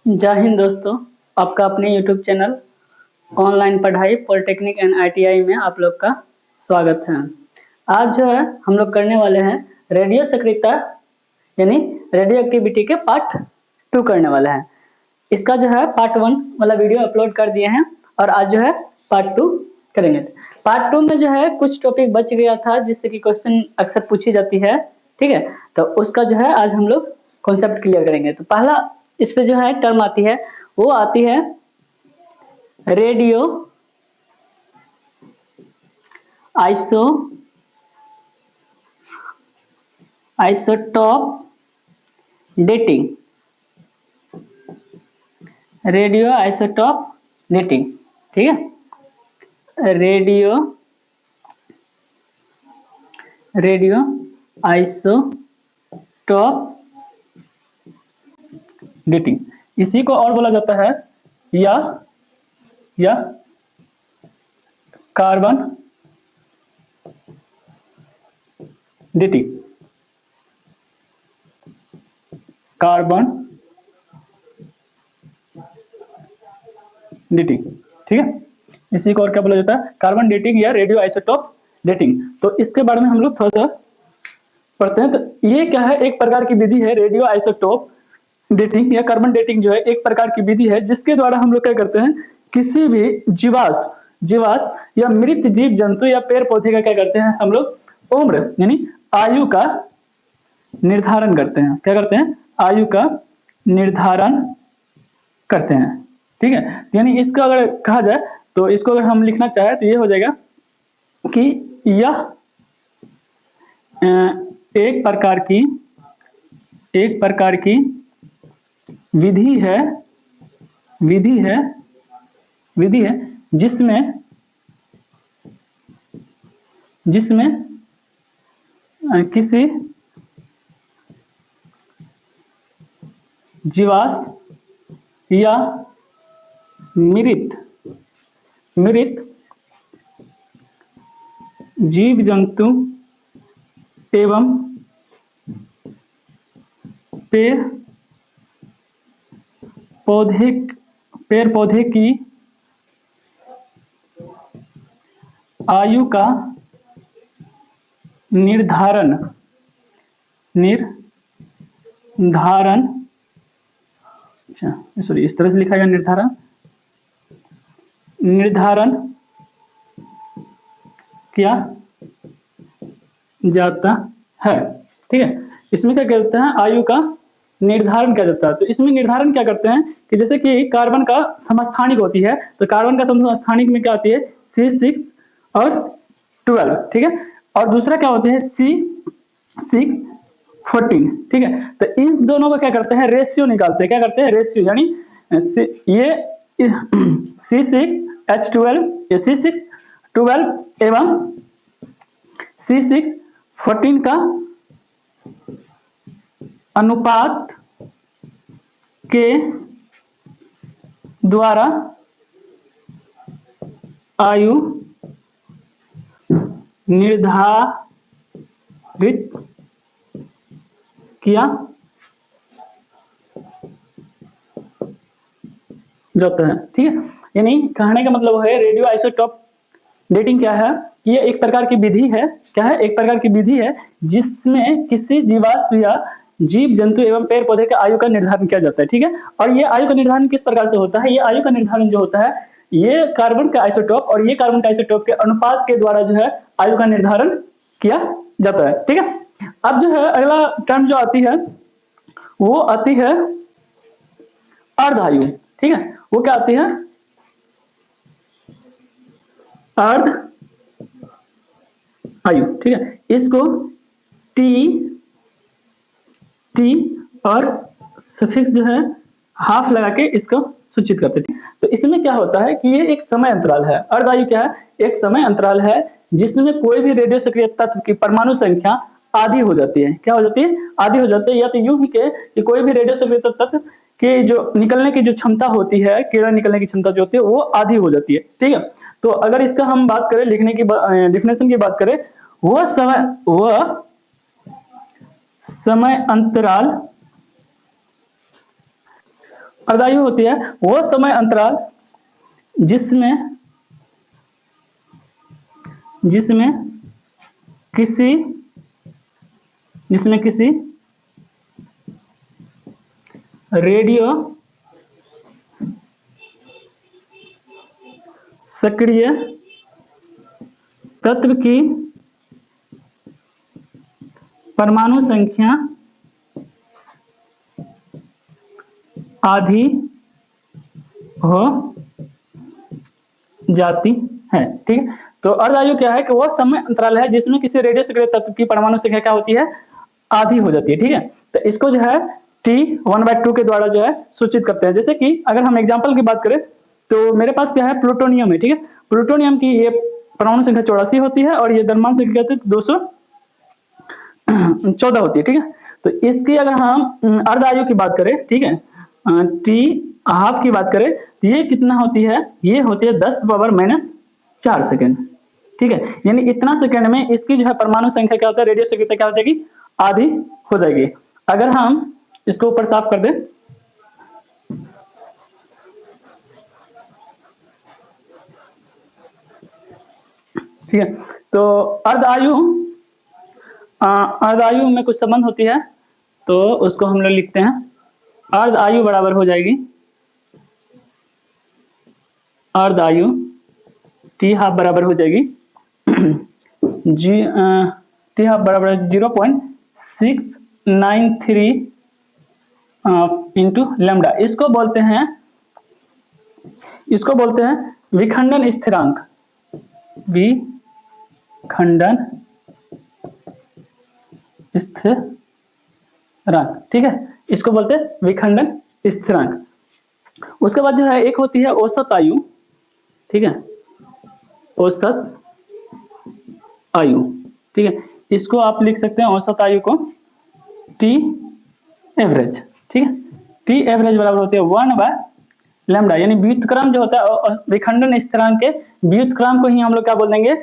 जय हिंद दोस्तों। आपका अपने YouTube चैनल ऑनलाइन पढ़ाई पॉलिटेक्निक एंड ITI में आप लोग का स्वागत है। आज जो है हम लोग करने वाले हैं रेडियो सक्रियता यानी रेडियो एक्टिविटी के पार्ट 2 करने वाले हैं। इसका जो है पार्ट 1 वाला वीडियो अपलोड कर दिए हैं और आज जो है पार्ट 2 करेंगे। पार्ट 2 में जो है कुछ टॉपिक बच गया था जिससे कि क्वेश्चन अक्सर पूछी जाती है, ठीक है। तो उसका जो है आज हम लोग कॉन्सेप्ट क्लियर करेंगे। तो पहला इस पे जो है टर्म आती है वो आती है radio isotope dating. Radio isotope dating, ठीक है। रेडियो आइसोटॉप डेटिंग, इसी को और बोला जाता है या कार्बन डेटिंग। कार्बन डेटिंग, ठीक है। इसी को और क्या बोला जाता है? कार्बन डेटिंग या रेडियो आइसोटॉप डेटिंग। तो इसके बारे में हम लोग थोड़ा सा पढ़ते हैं। तो ये क्या है? एक प्रकार की विधि है रेडियो आइसोटॉप डेटिंग या कार्बन डेटिंग। जो है एक प्रकार की विधि है जिसके द्वारा हम लोग क्या करते हैं, किसी भी जीवाश्म या मृत जीव जंतु या पेड़ पौधे का क्या करते हैं हम लोग उम्र यानी आयु का निर्धारण करते हैं। क्या करते हैं? आयु का निर्धारण करते हैं, ठीक है। यानी इसका अगर कहा जाए तो इसको अगर हम लिखना चाहे तो ये हो जाएगा कि यह एक प्रकार की विधि है जिसमें किसी जीवाश्म या मृत जीव जंतु एवं पेड़ पौधे की आयु का निर्धारण सॉरी, इस तरह से लिखा गया निर्धारण किया जाता है, ठीक है। इसमें क्या करते हैं? आयु का निर्धारण किया जाता है। तो इसमें निर्धारण क्या करते हैं कि जैसे कि कार्बन का समस्थानिक होती है, तो कार्बन का समस्थानिक में क्या आती है? C6 और 12, ठीक है। और दूसरा क्या होते हैं? C614, ठीक है। तो इन दोनों का क्या करते हैं? रेशियो निकालते हैं। क्या करते हैं? रेशियो, यानी ये C6H12 ये C612 एवं C614 का अनुपात के द्वारा आयु निर्धारित किया जाता है, ठीक है। यानी कहने का मतलब है रेडियो आइसोटॉप डेटिंग क्या है? ये एक प्रकार की विधि है। क्या है? एक प्रकार की विधि है जिसमें किसी जीवाश्म या जीव जंतु एवं पेड़ पौधे के आयु का निर्धारण किया जाता है, ठीक है। और ये आयु का निर्धारण किस प्रकार से होता है? ये आयु का निर्धारण जो होता है ये कार्बन का आइसोटॉप और ये कार्बन का आइसोटॉप के अनुपात के द्वारा जो है आयु का निर्धारण किया जाता है, ठीक है। अब जो है अगला टर्म जो आती है वो आती है अर्ध आयु, ठीक है। वो क्या आती है? अर्ध आयु, ठीक है। इसको टी और सफिक्स जो है हाफ लगा के इसको सूचित करते हैं। तो इसमें क्या होता है कि ये एक समय अंतराल है। अर्ध आयु क्या है? एक समय अंतराल है जिसमें कोई भी रेडियो सक्रिय तत्व की परमाणु संख्या आधी हो जाती है। क्या हो जाती है? आधी हो जाती है। या तो यूं ही के कि कोई भी रेडियो सक्रिय तत्व की जो निकलने की जो क्षमता होती है, किरण निकलने की क्षमता जो होती है वो आधी हो जाती है, ठीक है। तो अगर इसका हम बात करें लिखने की डिफिनेशन की बात करें, वह समय अंतराल अर्धायु होती है वो समय अंतराल जिसमें जिसमें किसी जिसमें किसी रेडियो सक्रिय तत्व की परमाणु संख्या आधी हो जाती है। ठीक है, तो अर्धायु क्या है कि वो समय अंतराल है जिसमें किसी रेडियो सक्रिय तत्व की परमाणु संख्या क्या होती है, आधी हो जाती है। ठीक है, तो इसको जो है T1/2 के द्वारा जो है सूचित करते हैं। जैसे कि अगर हम एग्जांपल की बात करें तो मेरे पास क्या है, प्लूटोनियम है। ठीक है, प्लूटोनियम की ये परमाणु संख्या 84 होती है और ये द्रव्यमान संख्या 214 होती है। ठीक है, तो इसकी अगर हम अर्धायु की बात करें, ठीक है, टी हाफ की बात करें तो ये कितना होती है, ये होती है 10⁻⁻4 सेकेंड। ठीक है, यानी इतना सेकेंड में इसकी जो है परमाणु संख्या क्या होता है, रेडियो सक्रियता क्या हो जाएगी, आधी हो जाएगी। अगर हम इसको ऊपर साफ कर दें, ठीक है, तो अर्धायु में कुछ संबंध होती है तो उसको हम लोग लिखते हैं। अर्धायु बराबर हो जाएगी, अर्धायु टी हाफ बराबर हो जाएगी टी हाफ बराबर 0.693 इंटू लैम्डा। इसको बोलते हैं विखंडन स्थिरांक, विखंडन स्थिरांक। ठीक है, इसको बोलते हैं विखंडन स्थिरांक। उसके बाद जो है एक होती है औसत आयु। ठीक है, औसत आयु। ठीक है, इसको आप लिख सकते हैं औसत आयु को टी एवरेज। ठीक है, टी एवरेज बराबर होती है 1/λ, यानी व्युत्क्रम जो होता है विखंडन स्थिरांक के व्युत्क्रम को ही हम लोग क्या बोल देंगे,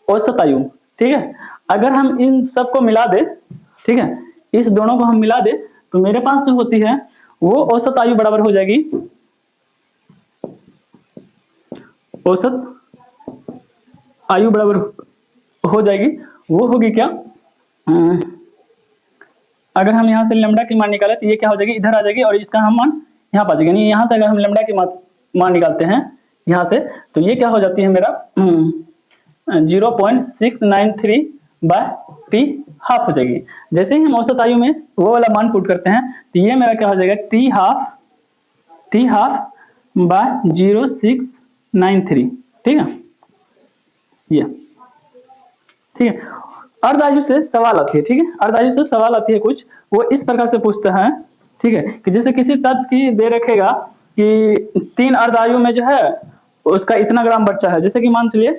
औसत आयु। ठीक है, अगर हम इन सबको मिला दे, ठीक है, इस दोनों को हम मिला दे तो मेरे पास जो होती है वो औसत आयु बराबर हो जाएगी, औसत आयु बराबर हो जाएगी, वो होगी क्या, अगर हम यहाँ से लैम्डा की मान निकाले तो ये क्या हो जाएगी, इधर आ जाएगी और इसका हम मान यहाँ पा जाएंगे। यानी यहाँ से अगर हम लैम्डा की मान निकालते हैं यहाँ से तो ये क्या हो जाती है मेरा 0.693 बाय टी हाफ हो जाएगी। जैसे ही हम औसत आयु में वो वाला मान पुट करते हैं तो ये मेरा क्या हो जाएगा, टी हाफ बाय 0.693। ठीक है, ये ठीक है। अर्धायु से सवाल आती है। ठीक है, अर्धायु से सवाल आती है कुछ, वो इस प्रकार से पूछता है, ठीक है, कि जैसे किसी तत्व की दे रखेगा कि 3 अर्धायु में जो है उसका इतना ग्राम बचा है। जैसे कि मान चलिए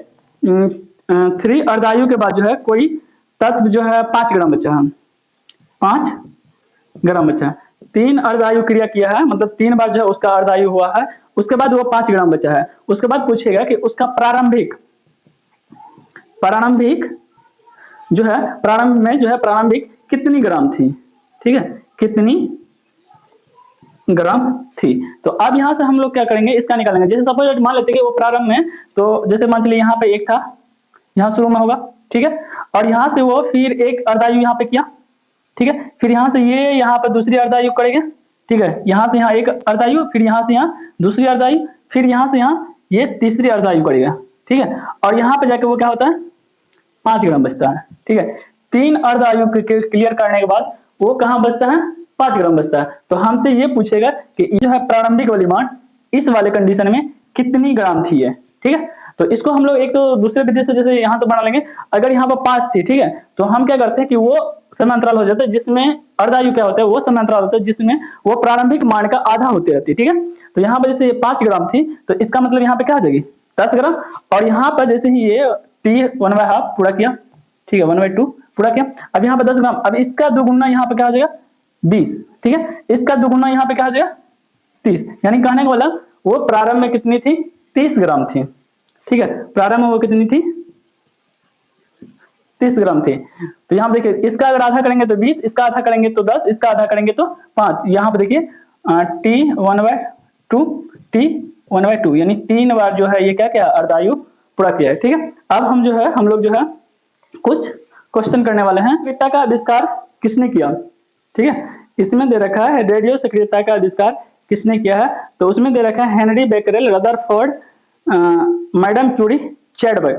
3 अर्धायु के बाद जो है कोई तत्व जो है 5 ग्राम बचा है, 5 ग्राम बचा है। 3 अर्धायु क्रिया किया है, मतलब 3 बार जो है उसका अर्धायु हुआ है, उसके बाद वो 5 ग्राम बचा है। उसके बाद पूछेगा कि उसका प्रारंभिक जो है प्रारंभिक कितनी ग्राम थी। ठीक है, कितनी ग्राम थी। तो अब यहाँ से हम लोग क्या करेंगे, इसका निकालेंगे। जैसे सपोज मान लेते हैं कि वो प्रारंभ में, तो जैसे मान चलिए यहाँ पे एक था, यहाँ शुरू में होगा। ठीक है, और यहाँ से वो फिर एक अर्धायु यहाँ पे किया। ठीक है, फिर यहाँ से ये यहाँ पे दूसरी अर्धायु करेंगे। ठीक है, यहाँ से यहाँ एक अर्धायु, फिर यहाँ से यहाँ दूसरी अर्धायु, फिर यहाँ से यहाँ ये तीसरी अर्धायु करेगा। ठीक है, और यहाँ पे जाके वो क्या होता है, 5 ग्राम बचता है। ठीक है, 3 अर्धायु क्लियर करने के बाद वो कहाँ बचता है, 5 ग्राम बचता है। तो हमसे ये पूछेगा कि जो है प्रारंभिक वाली मान इस वाले कंडीशन में कितनी ग्राम थी है। ठीक है, तो इसको हम लोग एक तो दूसरे विधि से जैसे यहाँ से बना लेंगे। अगर यहाँ पर 5 थी, ठीक है, तो हम क्या करते हैं कि वो समांतराल हो जाता है जिसमें अर्धायु क्या होता है, वो समांतराल होता है जिसमें वो प्रारंभिक मान का आधा होती रहती है। ठीक है, तो यहाँ पर जैसे 5 ग्राम थी तो इसका मतलब यहाँ पे क्या आ जाएगी, 10 ग्राम। और यहाँ पर जैसे ही ये टी 1/2 पूरा किया, ठीक है, 1/2 पूरा किया, अब यहाँ पे 10 ग्राम, अब इसका दोगुना यहाँ पे क्या हो जाएगा, 20। ठीक है, इसका दोगुना यहाँ पे क्या हो जाएगा, 30। यानी कहने का मतलब वो प्रारंभ में कितनी थी, 30 ग्राम थी। ठीक है, प्रारंभ में वो कितनी थी, 30 ग्राम थी। तो यहाँ देखिए, इसका अगर आधा करेंगे तो 20, इसका आधा करेंगे तो 10, इसका आधा करेंगे तो 5। यहाँ पे देखिए T1/2 T1/2 यानी 3 बार जो है ये क्या क्या अर्धायु पूरा किया है। ठीक है, अब हम लोग जो है कुछ क्वेश्चन करने वाले हैं। सक्रियता का आविष्कार किसने किया? ठीक है, इसमें दे रखा है रेडियो सक्रियता का आविष्कार किसने किया है, तो उसमें दे रखा है Henry Becquerel, Rutherford, madam Curie, Chadwick.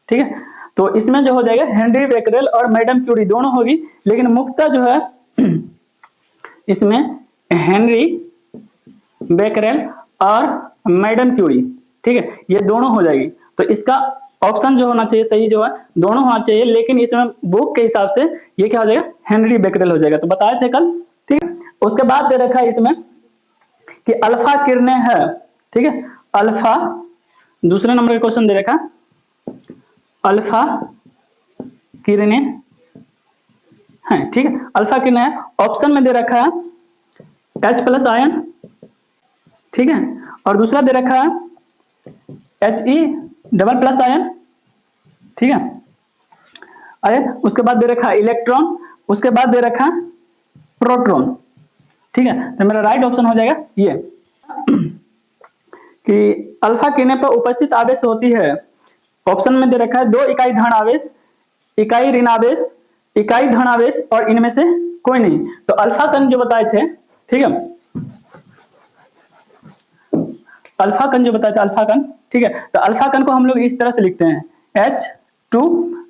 ठीक है, तो इसमें जो हो जाएगा हेनरी बेकरेल और मैडम क्यूरी दोनों होगी, लेकिन मुख्यतः जो है इसमें हेनरी बेकरेल और मैडम क्यूरी, ठीक है, ये दोनों हो जाएगी। तो इसका ऑप्शन जो होना चाहिए सही जो है दोनों होना चाहिए, लेकिन इसमें बुक के हिसाब से ये क्या हो जाएगा, हेनरी बेकरेल हो जाएगा। तो बताए थे कल। ठीक है, उसके बाद दे रखा है इसमें कि अल्फा किरणें है। ठीक है, अल्फा दूसरे नंबर का क्वेश्चन दे रखा, अल्फा किरणें हैं। ठीक है, अल्फा किरणें है, ऑप्शन में दे रखा है H+ आयन। ठीक है, और दूसरा दे रखा है He++ आयन। ठीक है, आयन, उसके बाद दे रखा है इलेक्ट्रॉन, उसके बाद दे रखा है प्रोटॉन। ठीक है, तो मेरा राइट ऑप्शन हो जाएगा ये कि अल्फा किरणें पर उपस्थित आवेश होती है। ऑप्शन में दे रखा है 2 इकाई धन आवेश, इकाई ऋण आवेश, इकाई धन आवेश और इनमें से कोई नहीं। तो अल्फा कण जो बताए थे, ठीक है, अल्फा कण जो बताया था अल्फा कण। ठीक है, तो अल्फा कण को हम लोग इस तरह से लिखते हैं H2,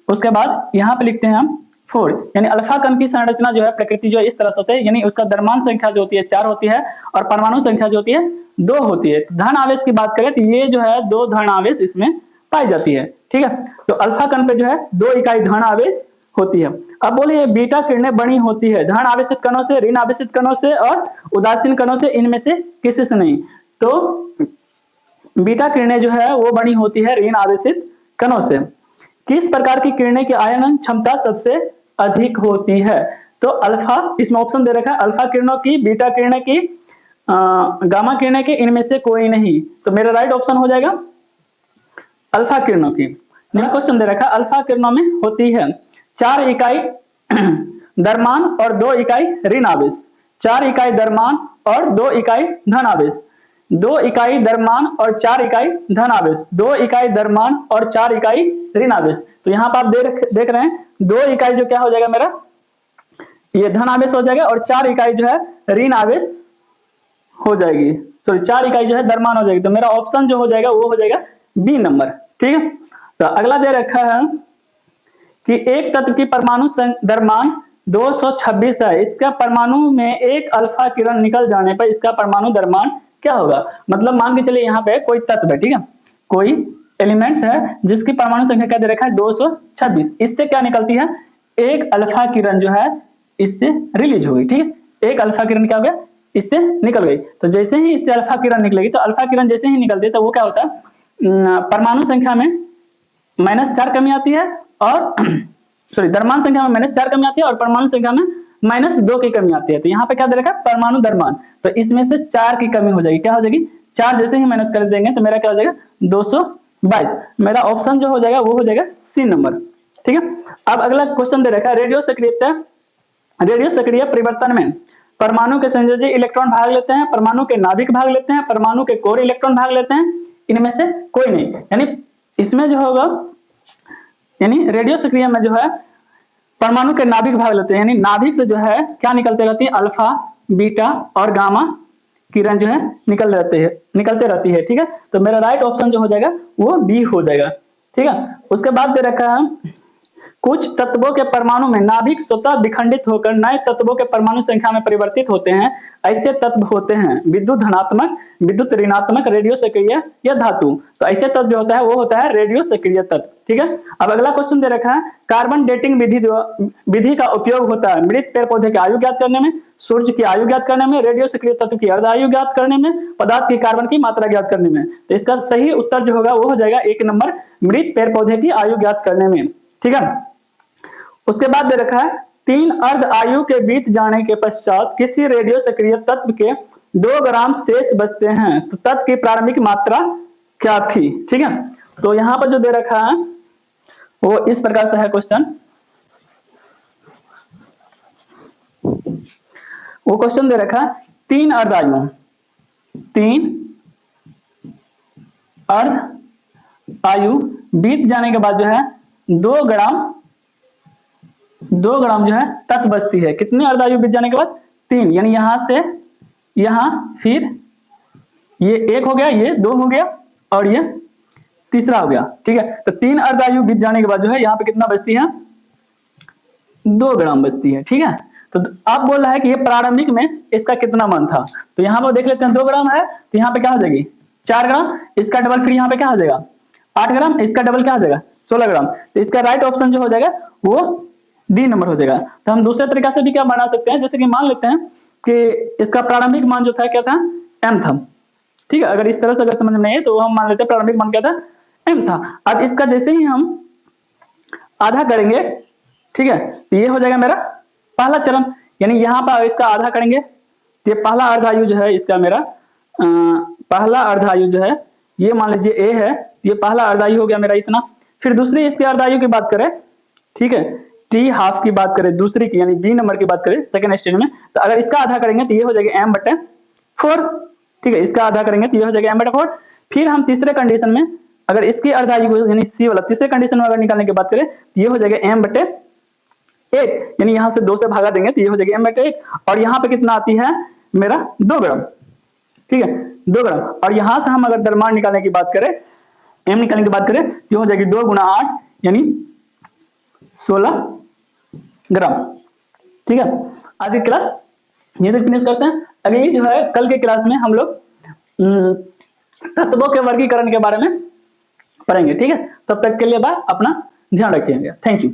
उसके बाद यहाँ पे लिखते हैं हम 4, यानी अल्फा कण की संरचना जो है प्रकृति जो है इस तरह से होती है, यानी उसका द्रव्यमान संख्या जो होती है 4 होती है और परमाणु संख्या जो होती है 2 होती है। धन आवेश की बात करें तो ये जो है 2 धन आवेश इसमें पाई जाती है। ठीक है, तो अल्फा कण पे जो है 2 इकाई धन आवेश होती है। अब बोलिए बीटा किरणें बनी होती है धन आवेशित कणों से, ऋण आवेशित कणों से और उदासीन कणों से, इनमें से किसी से नहीं। तो बीटा किरणें जो है वो बनी होती है ऋण आवेशित कणों से। किस प्रकार की किरणें की आयनन क्षमता सबसे अधिक होती है? तो अल्फा, इसमें ऑप्शन दे रखा है अल्फा किरणों की, बीटा किरणें की, गामा किरणें की, इनमें से कोई नहीं। तो मेरा राइट ऑप्शन हो जाएगा अल्फा किरणों की। नेक्स्ट क्वेश्चन दे रखा है अल्फा किरणों में होती है 4 इकाई द्रव्यमान और 2 इकाई ऋण आवेश, 4 इकाई द्रव्यमान और 2 इकाई धन आवेश, 2 इकाई द्रव्यमान और 4 इकाई धन आवेश, 2 इकाई द्रव्यमान और 4 इकाई ऋण आवेश। तो यहाँ पर आप देख रहे हैं 2 इकाई जो क्या हो जाएगा मेरा, ये धन आवेश हो जाएगा और 4 इकाई जो है ऋण आवेश हो जाएगी, सॉरी 4 इकाई जो है द्रव्यमान हो जाएगी। तो मेरा ऑप्शन जो हो जाएगा वो हो जाएगा बी नंबर। ठीक है, तो अगला दे रखा है कि एक तत्व की परमाणु द्रव्यमान 226 है, इसका परमाणु में एक अल्फा किरण निकल जाने पर इसका परमाणु द्रव्यमान क्या होगा? मतलब मान के चलिए यहाँ पे कोई तत्व है, ठीक है, कोई एलिमेंट्स है जिसकी परमाणु संख्या क्या दे रखा है 226, इससे क्या निकलती है, एक अल्फा किरण जो है इससे रिलीज होगी। ठीक है, एक अल्फा किरण क्या हो गया, इससे निकल गई। तो जैसे ही इससे अल्फा किरण निकलेगी, तो अल्फा किरण जैसे ही निकलती है तो वो क्या होता है, परमाणु संख्या में -4 कमी आती है और सॉरी द्रव्यमान संख्या में -4 कमी आती है और परमाणु संख्या में -2 की कमी आती है। तो यहाँ पे क्या दे रखा है, परमाणु द्रव्यमान, तो इसमें से 4 की कमी हो जाएगी। क्या हो जाएगी, 4 जैसे ही माइनस कर देंगे तो मेरा क्या हो जाएगा 222। मेरा ऑप्शन जो हो जाएगा वो हो जाएगा सी नंबर। ठीक है, अब अगला क्वेश्चन दे रखा है रेडियो सक्रिय परिवर्तन में परमाणु के संयोजी इलेक्ट्रॉन भाग लेते हैं, परमाणु के नाभिक भाग लेते हैं, परमाणु के कोर इलेक्ट्रॉन भाग लेते हैं, इनमें से कोई नहीं। यानी इसमें जो होगा, यानी रेडियो सक्रिय में जो है परमाणु के नाभिक भाग लेते हैं, यानी नाभिक से जो है क्या निकलते रहती है, अल्फा, बीटा और गामा किरण जो है निकलते रहती है। ठीक है, तो मेरा राइट ऑप्शन जो हो जाएगा वो बी हो जाएगा। ठीक है, उसके बाद दे रखा है कुछ तत्वों के परमाणु में नाभिक स्वतः विखंडित होकर नए तत्वों के परमाणु संख्या में परिवर्तित होते हैं। ऐसे तत्व होते हैं विद्युत धनात्मक, विद्युत ऋणात्मक, रेडियो सक्रिय या धातु। तो ऐसे तत्व जो होता है वो होता है रेडियो सक्रिय तत्व। ठीक है, अब अगला क्वेश्चन दे रखा है कार्बन डेटिंग विधि का उपयोग होता है मृत पेड़ पौधे की आयु ज्ञात करने में, सूर्य की आयु ज्ञात करने में, रेडियो सक्रिय तत्व की अर्ध आयु ज्ञात करने में, पदार्थ की कार्बन की मात्रा ज्ञात करने में। तो इसका सही उत्तर जो होगा वो हो जाएगा 1 नंबर, मृत पेड़ पौधे की आयु ज्ञात करने में। ठीक है, उसके बाद दे रखा है 3 अर्ध आयु के बीत जाने के पश्चात किसी रेडियो सक्रिय तत्व के 2 ग्राम शेष बचते हैं, तो तत्व की प्रारंभिक मात्रा क्या थी? ठीक है, तो यहां पर जो दे रखा है वो इस प्रकार से है क्वेश्चन। वो क्वेश्चन दे रखा 3 अर्धायु, 3 अर्ध आयु बीत जाने के बाद जो है 2 ग्राम जो है तक बचती है। कितने अर्धायु बीत जाने के बाद? 3, यानी यहां से यहां, फिर ये 1 हो गया, ये 2 हो गया और ये तीसरा हो गया। ठीक है, तो 3 अर्धायु बीत जाने के बाद जो है यहाँ पे कितना बचती है? 2 ग्राम बचती है। ठीक है, तो अब बोल रहा है कि ये प्रारंभिक में इसका कितना मान था, तो यहाँ पर देख लेते हैं 2 ग्राम है, तो यहाँ पे क्या हो जाएगी 4 ग्राम, इसका डबल फिर यहाँ पे क्या हो जाएगा 8 ग्राम, इसका डबल क्या हो जाएगा 16 ग्राम। तो इसका राइट ऑप्शन जो हो जाएगा वो डी नंबर हो जाएगा। तो हम दूसरे तरीका से भी क्या बना सकते हैं, जैसे कि मान लेते हैं कि इसका प्रारंभिक मान जो था क्या था, m था। ठीक है, अगर इस तरह से अगर समझ में नहीं है तो हम मान लेते हैं प्रारंभिक मान क्या था, m था। अब इसका जैसे ही हम आधा करेंगे, ठीक है, तो ये हो जाएगा मेरा पहला चरण, यानी यहाँ पर इसका आधा करेंगे, ये पहला अर्धायु जो है इसका मेरा पहला अर्धायु जो है ये मान लीजिए ए है, ये पहला अर्धायु हो गया मेरा इतना। फिर दूसरी इसके अर्धायु की बात करें, ठीक है, टी हाफ की बात करें दूसरी की, यानी बी नंबर की बात करें सेकंड स्टेज में, तो अगर इसका आधा करेंगे तो ये हो जाएगा m/4। ठीक है, इसका आधा करेंगे तो ये हो जाएगा m/4। फिर हम तीसरे कंडीशन में अगर इसकी अर्धायु को यानी सी वाला तीसरे कंडीशन में अगर निकालने की बात करें तो ये हो जाएगा m/8, यानी यहाँ से 2 से भागा देंगे तो ये हो जाएगा m/8। और यहाँ पे कितना आती है मेरा 2 ग्राम। ठीक है, 2 ग्राम। और यहाँ से हम अगर द्रव्यमान निकालने की बात करें, m निकालने की बात करें तो हो जाएगी 2 × 8 यानी 16 ग्राम। ठीक है, आज की क्लास ये तक फिनिश करते हैं। अगली जो है कल के क्लास में हम लोग तत्वों के वर्गीकरण के बारे में पढ़ेंगे। ठीक है, तब तक के लिए बाय, अपना ध्यान रखिएगा। Thank you.